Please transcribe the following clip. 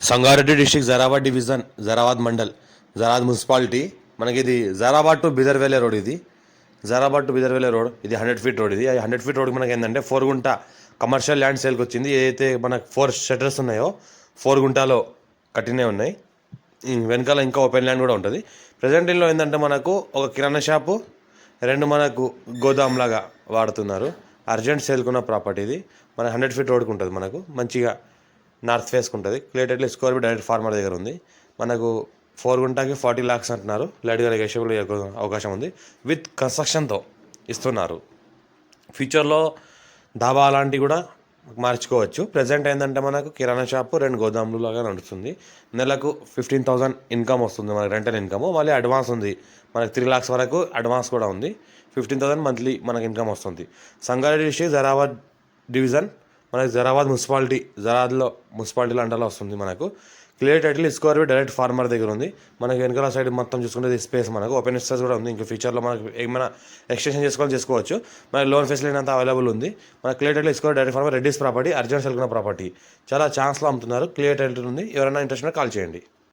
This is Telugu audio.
Sangareddy district Zaheerabad division Zaheerabad mandal Zaheerabad municipality. మనకి ఇది జరాబాద్ టు బిదర్వేలే రోడ్. ఇది జరాబాద్ టు బిదర్వేలే రోడ్. ఇది 100 ఫీట్ రోడ్. ఇది 100 ఫీట్ రోడ్ మనకి ఏంటంటే 4 గుంట కమర్షియల్ ల్యాండ్ సేల్కి వచ్చింది. ఏదైతే మనకు 4 షటర్స్ ఉన్నాయో 4 గుంటాలో కట్టినే ఉన్నాయి. వెనకాల ఇంకా ఓపెన్ ల్యాండ్ కూడా ఉంటుంది. ప్రజెంట్ ఇంట్లో ఏంటంటే మనకు ఒక కిరాణా షాపు, 2 మనకు గోదాం లాగా వాడుతున్నారు. అర్జెంట్ సేల్కున్న ప్రాపర్టీ ఇది. మన 100 ఫీట్ రోడ్కి ఉంటుంది. మనకు మంచిగా నార్త్ ఫేస్కి ఉంటుంది. Clear square feet direct farmer దగ్గర ఉంది. మనకు 4 గుంటాకి 40 lakhs అంటున్నారు. లైట్గా నెగోషియబుల్ అవకాశం ఉంది. విత్ కన్స్ట్రక్షన్తో ఇస్తున్నారు. ఫ్యూచర్లో డాబా అలాంటివి కూడా మార్చుకోవచ్చు. ప్రజెంట్ ఏంటంటే మనకు కిరాణా షాపు, 2 గోదాములు లాగా నడుస్తుంది. నెలకు 15,000 ఇన్కమ్ వస్తుంది మనకు, రెంటల్ ఇన్కమ్. మళ్ళీ అడ్వాన్స్ ఉంది మనకు 3 lakhs వరకు అడ్వాన్స్ కూడా ఉంది. 15,000 మంత్లీ మనకు ఇన్కమ్ వస్తుంది. సంగారెడ్డి డిస్ట్రిక్ట్ జరాబాద్ డివిజన్ మనకి జరాబాద్ మున్సిపాలిటీ, జరాబాద్లో మున్సిపాలిటీలో అండర్లో వస్తుంది. మనకు clear title square feet direct farmer దగ్గర ఉంది. మనకి వెనకాల సైడ్ మొత్తం చూసుకుంటే స్పేస్ మనకు ఓపెన్ స్పేస్ కూడా ఉంది. ఇంకా ఫ్యూచర్లో మనకు ఏమైనా ఎక్స్టెన్షన్ చేసుకోవచ్చు. మనకి లోన్ ఫెసిలిటీ అంతా అవైలబుల్ ఉంది. మన clear title square direct farmer Reddy's property, urgent సెల్కున్న ప్రాపర్టీ. చాలా ఛాన్స్లో అమ్ముతున్నారు. క్లియర్ టైటిల్ ఉంది. ఎవరైనా ఇంట్రెస్ట్ ఉంటే కాల్ చేయండి.